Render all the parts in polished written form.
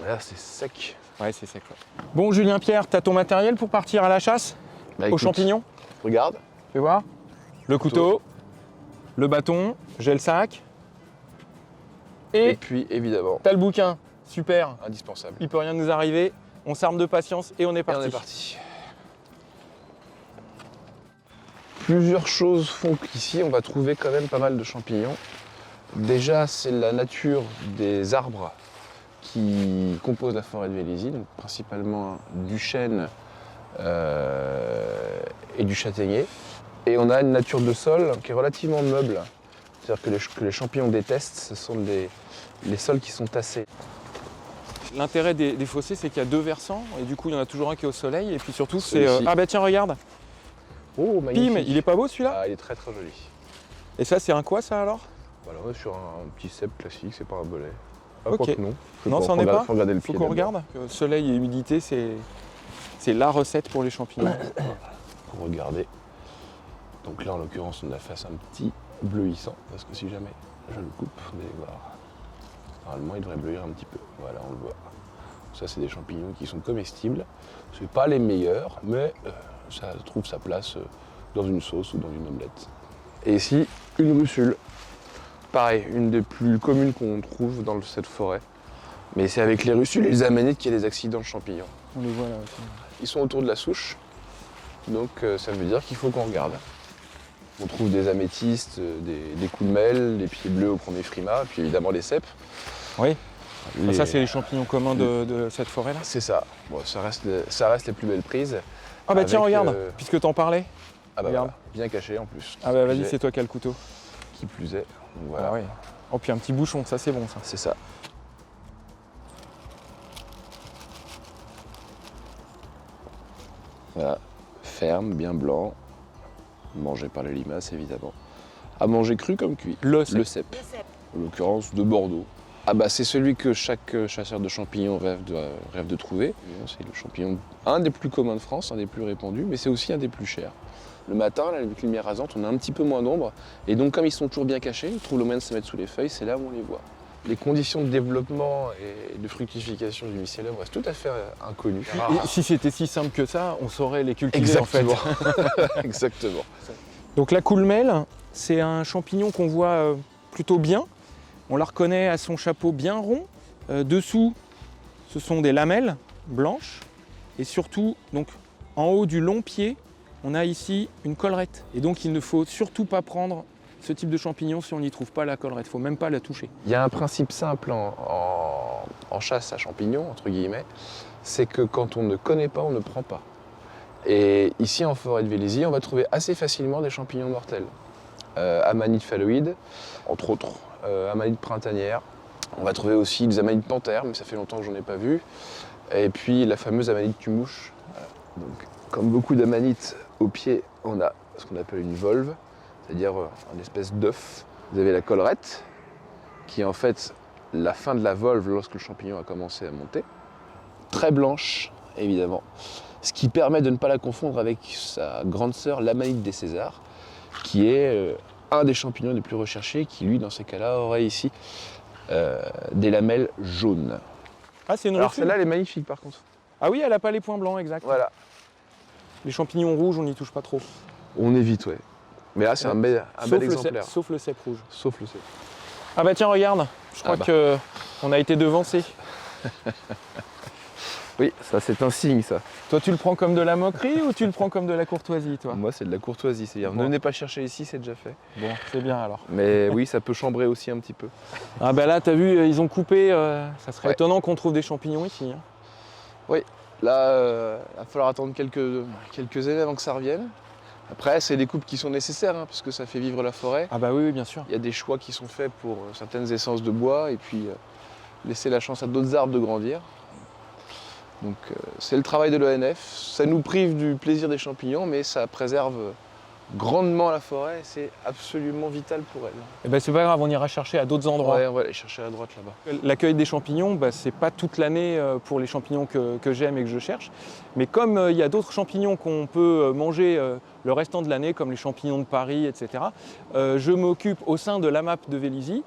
Là, c'est sec. Ouais, c'est sec. Ouais. Bon, Julien Pierre, t'as ton matériel pour partir à la chasse aux champignons? Regarde. Fais voir. Le couteau, le bâton, j'ai le sac. Et puis, évidemment, t'as le bouquin. Super. indispensable. Il peut rien nous arriver. On s'arme de patience et on est parti. Et on est parti. Plusieurs choses font qu'ici, on va trouver quand même pas mal de champignons. Déjà, c'est la nature des arbres qui composent la forêt de Vélizy, donc principalement du chêne et du châtaignier. Et on a une nature de sol qui est relativement meuble. C'est-à-dire que les champignons détestent, ce sont les sols qui sont tassés. L'intérêt des fossés, c'est qu'il y a deux versants, et du coup, il y en a toujours un qui est au soleil, et puis surtout, c'est... Celui-ci. Ah bah tiens, regarde. Oh, magnifique. Pim, il est pas beau celui-là? Ah, il est très très joli. Et ça, c'est un quoi ça alors? Voilà, on est sur un petit cep classique, c'est pas un bolet. Ah, Ok. quoi que non. Non, ça en est pas. Faut regarder le Faut pied qu'on d'abord. regarde. Soleil et humidité, c'est la recette pour les champignons. Faut regarder. Donc là, en l'occurrence, on a la face un petit bleuissant, parce que si jamais je le coupe, vous allez voir. Normalement, il devrait bleuir un petit peu. Voilà, on le voit. Ça, c'est des champignons qui sont comestibles. C'est pas les meilleurs, mais ça trouve sa place dans une sauce ou dans une omelette. Et ici, une russule. Pareil, une des plus communes qu'on trouve dans cette forêt. Mais c'est avec les russules et les amanites qu'il y a des accidents de champignons. On les voit là aussi. Ils sont autour de la souche, donc ça veut dire qu'il faut qu'on regarde. On trouve des améthystes, des coups de mêle, des pieds bleus au premier frima, puis évidemment les cèpes. Oui. Ça, c'est les champignons communs de cette forêt-là? C'est ça. Bon, ça reste les plus belles prises. Ah bah tiens, Avec, regarde, puisque t'en parlais. Ah bah Regarde. voilà, bien caché en plus. Ah bah vas-y, c'est toi qui as le couteau. Qui plus est. Donc voilà, Ah ouais. Oh, puis un petit bouchon, ça c'est bon ça. c'est ça. Voilà, ferme, bien blanc, mangé par les limaces évidemment. À manger cru comme cuit. Le cep. En l'occurrence de Bordeaux. Ah bah c'est celui que chaque chasseur de champignons rêve de trouver. C'est le champignon, un des plus communs de France, un des plus répandus, mais c'est aussi un des plus chers. Le matin, là, avec lumière rasante, on a un petit peu moins d'ombre. Et donc comme ils sont toujours bien cachés, ils trouvent le moyen de se mettre sous les feuilles, c'est là où on les voit. Les conditions de développement et de fructification du mycélium restent tout à fait inconnues. Et si c'était si simple que ça, on saurait les cultiver en fait. Exactement. Exactement. Donc la coulmelle, c'est un champignon qu'on voit plutôt bien. On la reconnaît à son chapeau bien rond. Dessous, ce sont des lamelles blanches. Et surtout, donc, en haut du long pied, on a ici une collerette. Et donc il ne faut surtout pas prendre ce type de champignon si on n'y trouve pas la collerette. Il ne faut même pas la toucher. Il y a un principe simple en chasse à champignons, entre guillemets, c'est que quand on ne connaît pas, on ne prend pas. Et ici, en forêt de Vélizy, on va trouver assez facilement des champignons mortels. Amanites phalloïdes, entre autres, amanites printanières. On va trouver aussi des amanites panthères, mais ça fait longtemps que j'en ai pas vu. Et puis la fameuse amanite tumouche. Voilà. Donc, comme beaucoup d'amanites, au pied, on a ce qu'on appelle une volve, c'est-à-dire une espèce d'œuf. Vous avez la collerette, qui est en fait la fin de la volve lorsque le champignon a commencé à monter. Très blanche, évidemment. Ce qui permet de ne pas la confondre avec sa grande sœur, l'amanite des Césars, qui est un des champignons les plus recherchés, qui lui, dans ces cas-là, aurait ici des lamelles jaunes. Ah, c'est une Alors russule. celle-là, elle est magnifique par contre. Ah oui, elle n'a pas les points blancs, exact. Voilà. Les champignons rouges, on n'y touche pas trop. On évite, ouais. Mais là, c'est un bel exemplaire. Sauf le cep rouge. Sauf le cep. Ah bah tiens, regarde, je crois qu'on a été devancé. Oui, ça c'est un signe, ça. Toi, tu le prends comme de la moquerie ou tu le prends comme de la courtoisie, toi? Moi, c'est de la courtoisie. C'est-à-dire, Bon. ne venez pas chercher ici, c'est déjà fait. Bon, c'est bien alors. Mais oui, ça peut chambrer aussi un petit peu. Ah bah là, t'as vu, ils ont coupé. Ça serait Ouais. étonnant qu'on trouve des champignons ici. Hein. Oui, là, il va falloir attendre quelques années avant que ça revienne. Après, c'est des coupes qui sont nécessaires, parce que ça fait vivre la forêt. Ah bah oui, bien sûr. Il y a des choix qui sont faits pour certaines essences de bois et puis laisser la chance à d'autres arbres de grandir. Donc c'est le travail de l'ONF. Ça nous prive du plaisir des champignons, mais ça préserve grandement la forêt. C'est absolument vital pour elle. Eh ben c'est pas grave, on ira chercher à d'autres endroits. Ouais, on va aller chercher à droite là-bas. L'accueil des champignons, c'est pas toute l'année pour les champignons que j'aime et que je cherche. Mais comme il y a d'autres champignons qu'on peut manger le restant de l'année, comme les champignons de Paris, etc. Je m'occupe au sein de l'AMAP de Vélizy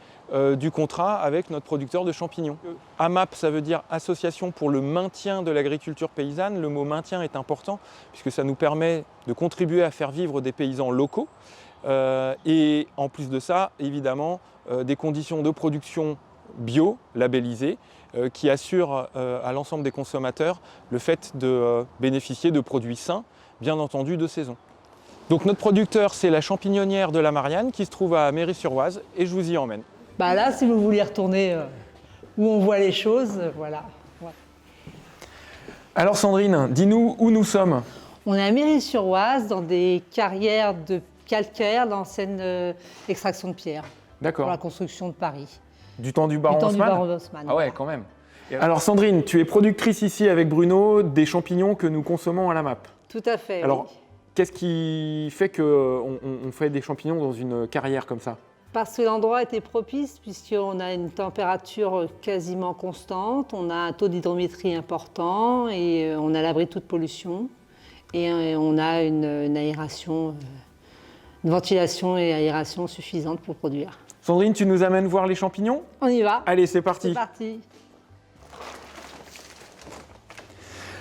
du contrat avec notre producteur de champignons. AMAP, ça veut dire Association pour le maintien de l'agriculture paysanne. Le mot maintien est important puisque ça nous permet de contribuer à faire vivre des paysans locaux. Et en plus de ça, évidemment, des conditions de production bio, labellisées, qui assurent à l'ensemble des consommateurs le fait de bénéficier de produits sains, bien entendu de saison. Donc notre producteur, c'est la champignonnière de la Marianne qui se trouve à Méry-sur-Oise et je vous y emmène. Bah là, si vous voulez retourner où on voit les choses, voilà. Ouais. Alors Sandrine, dis-nous où nous sommes. On est à Méry-sur-Oise, dans des carrières de calcaire, d'ancienne extraction de pierre, pour D'accord. la construction de Paris. Du temps du baron Du temps du Haussmann. baron Haussmann. Ah ouais, quand même. Alors Sandrine, tu es productrice ici avec Bruno des champignons que nous consommons à la MAP. Tout à fait. Alors, oui. qu'est-ce qui fait qu'on fait des champignons dans une carrière comme ça? Parce que l'endroit était propice, puisqu'on a une température quasiment constante, on a un taux d'hydrométrie important et on a l'abri de toute pollution. Et on a une aération, une ventilation et aération suffisante pour produire. Sandrine, tu nous amènes voir les champignons? On y va. Allez, c'est parti. C'est parti.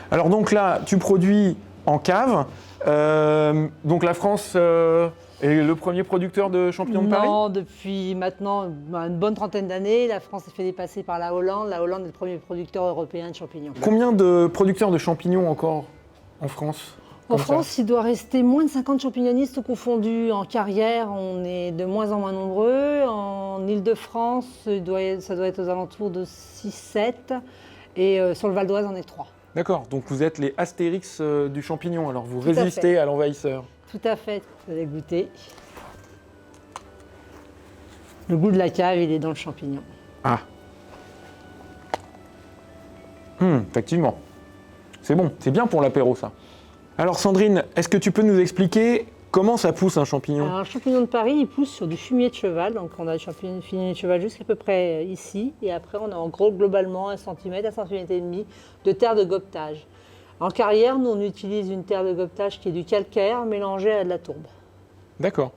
Alors donc là, tu produis en cave. Donc la France est le premier producteur de champignons de Paris? Non, depuis maintenant une bonne trentaine d'années, la France s'est fait dépasser par la Hollande. La Hollande est le premier producteur européen de champignons. Combien de producteurs de champignons encore en France? En comme ça France, il doit rester moins de 50 champignonnistes confondus. En carrière, on est de moins en moins nombreux. En Île-de-France, ça doit être aux alentours de 6-7. Et sur le Val d'Oise, on est 3. D'accord, donc vous êtes les Astérix du champignon, alors vous Tout à résistez fait. à l'envahisseur. Tout à fait, vous allez goûter. Le goût de la cave, il est dans le champignon. Ah. Effectivement. C'est bon, c'est bien pour l'apéro ça. Alors Sandrine, est-ce que tu peux nous expliquer comment ça pousse un champignon? Alors, le champignon de Paris, il pousse sur du fumier de cheval. Donc, on a le champignon de fumier de cheval jusqu'à peu près ici. Et après, on a en gros, globalement, 1 cm, 1,5 cm de terre de gobetage. En carrière, nous, on utilise une terre de gobetage qui est du calcaire mélangé à de la tourbe. D'accord.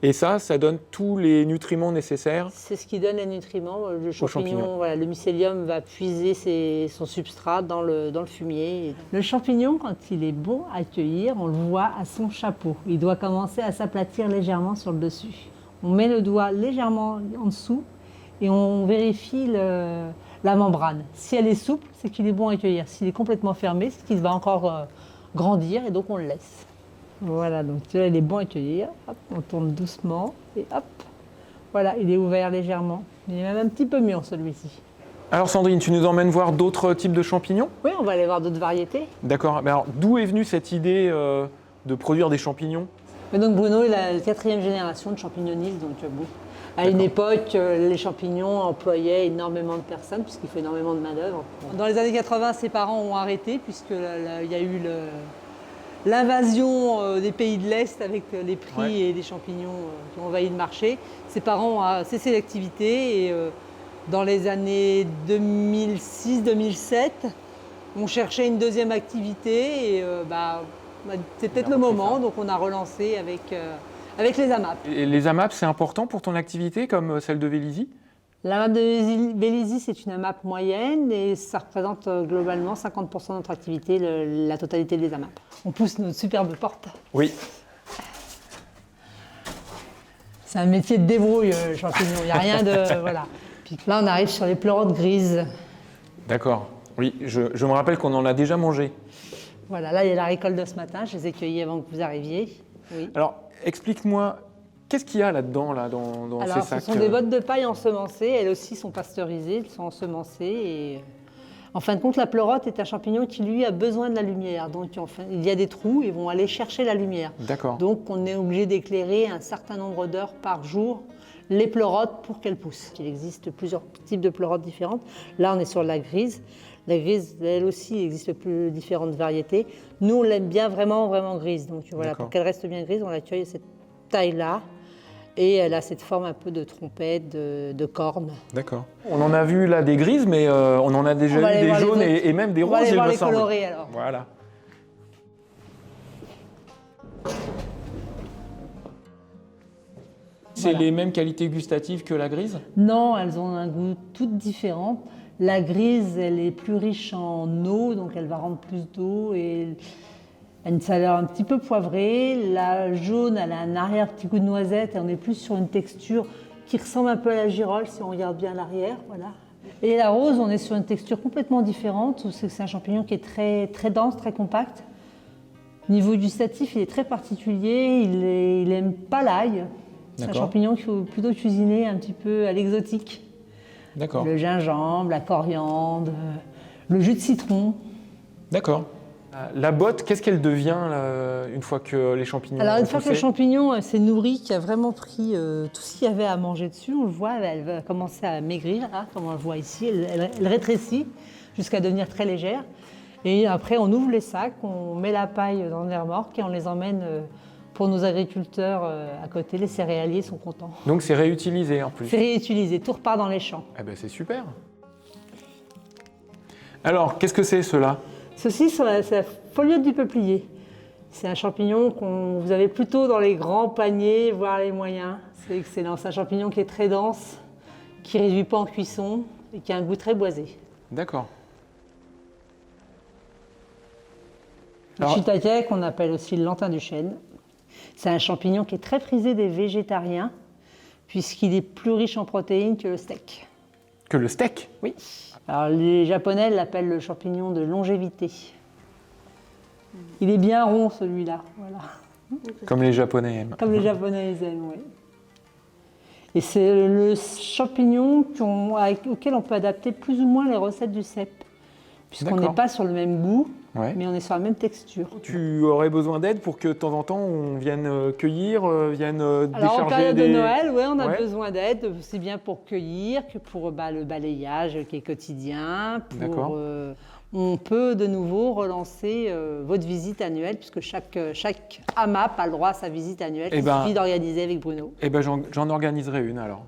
Et ça donne tous les nutriments nécessaires? C'est ce qui donne les nutriments. Le champignon. champignon, voilà, le mycélium va puiser son substrat dans le fumier. Le champignon, quand il est bon à cueillir, on le voit à son chapeau. Il doit commencer à s'aplatir légèrement sur le dessus. On met le doigt légèrement en dessous et on vérifie la membrane. Si elle est souple, c'est qu'il est bon à cueillir. S'il est complètement fermé, c'est qu'il va encore grandir et donc on le laisse. Voilà, donc là, il est bon à cueillir. Hop, on tourne doucement et hop. Voilà, il est ouvert légèrement. Il est même un petit peu mûr celui-ci. Alors Sandrine, tu nous emmènes voir d'autres types de champignons? Oui, on va aller voir d'autres variétés. D'accord. Mais alors, d'où est venue cette idée de produire des champignons? Mais donc Bruno est la 4e génération de champignonnistes. Donc, bon, à une époque, les champignons employaient énormément de personnes puisqu'il faut énormément de main-d'œuvre. Dans les années 80, ses parents ont arrêté puisqu'il y a eu l'invasion des pays de l'Est avec les prix et les champignons qui ont envahi le marché. Ses parents ont cessé l'activité et dans les années 2006-2007, on cherchait une deuxième activité et c'est peut-être le moment, donc on a relancé avec les AMAP. Et les AMAP, c'est important pour ton activité comme celle de Vélizy? L'AMAP de Vélizy, c'est une AMAP moyenne et ça représente globalement 50% de notre activité, la totalité des AMAP. On pousse notre superbe porte. Oui. C'est un métier de débrouille, le champignon. Il n'y a rien de... voilà. Puis là, on arrive sur les pleurotes grises. D'accord. Oui, je me rappelle qu'on en a déjà mangé. Voilà, là, il y a la récolte de ce matin. Je les ai cueillis avant que vous arriviez. Oui. Alors, explique-moi, qu'est-ce qu'il y a là-dedans, dans ces Alors, sacs? ce sont des bottes de paille ensemencées. Elles aussi sont pasteurisées, elles sont ensemencées. Et en fin de compte, la pleurote est un champignon qui, lui, a besoin de la lumière. Donc, il y a des trous, ils vont aller chercher la lumière. D'accord. Donc, on est obligé d'éclairer un certain nombre d'heures par jour les pleurotes pour qu'elles poussent. Il existe plusieurs types de pleurotes différentes. Là, on est sur la grise. La grise, elle aussi, il existe différentes variétés. Nous, on l'aime bien vraiment, vraiment grise. Donc, voilà, pour qu'elle reste bien grise, on la cueille à cette taille-là. Et elle a cette forme un peu de trompette, de corne. D'accord. On en a vu là des grises, mais on en a déjà eu des jaunes et même des roses, il me semble. On va aller voir les colorés alors. Voilà. C'est Voilà. les mêmes qualités gustatives que la grise? Non, elles ont un goût toutes différent. La grise, elle est plus riche en eau, donc elle va rendre plus d'eau et elle a une saveur un petit peu poivrée. La jaune, elle a un arrière petit goût de noisette et on est plus sur une texture qui ressemble un peu à la girole si on regarde bien l'arrière. Voilà. Et la rose, on est sur une texture complètement différente. C'est un champignon qui est très, très dense, très compact. Niveau gustatif, il est très particulier. Il n'aime pas l'ail. C'est un D'accord. champignon qu'il faut plutôt cuisiner un petit peu à l'exotique. D'accord. Le gingembre, la coriandre, le jus de citron. D'accord. La botte, qu'est-ce qu'elle devient là, une fois que les champignons Alors une ont fois que le poussé? champignon s'est nourri, qui a vraiment pris tout ce qu'il y avait à manger dessus, on le voit, elle va commencer à maigrir, là, comme on le voit ici, elle rétrécit jusqu'à devenir très légère. Et après on ouvre les sacs, on met la paille dans les remorques et on les emmène pour nos agriculteurs à côté, les céréaliers sont contents. Donc c'est réutilisé en plus. C'est réutilisé, tout repart dans les champs. Eh ben c'est super. Alors, qu'est-ce que c'est cela? Ceci, c'est la foliote du peuplier. C'est un champignon qu'on vous avez plutôt dans les grands paniers, voire les moyens. C'est excellent. C'est un champignon qui est très dense, qui ne réduit pas en cuisson et qui a un goût très boisé. D'accord. Le Alors- shiitake, qu'on appelle aussi le lantin du chêne, c'est un champignon qui est très prisé des végétariens, puisqu'il est plus riche en protéines que le steak. Que le steak? Oui. Alors les Japonais l'appellent le champignon de longévité. Il est bien rond celui-là, voilà. Comme les Japonais aiment. Comme les Japonais les aiment, oui. Et c'est le champignon auquel on peut adapter plus ou moins les recettes du cèpe. Puisqu'on D'accord. n'est pas sur le même goût, Ouais. mais on est sur la même texture. Tu aurais besoin d'aide pour que de temps en temps on vienne cueillir, vienne Alors décharger en période des... de Noël, ouais, on a Ouais. besoin d'aide, aussi bien pour cueillir que pour le balayage qui est quotidien. D'accord. On peut de nouveau relancer votre visite annuelle, puisque chaque AMAP a le droit à sa visite annuelle. Eh Il ben- suffit d'organiser avec Bruno. Eh ben j'en organiserai une alors.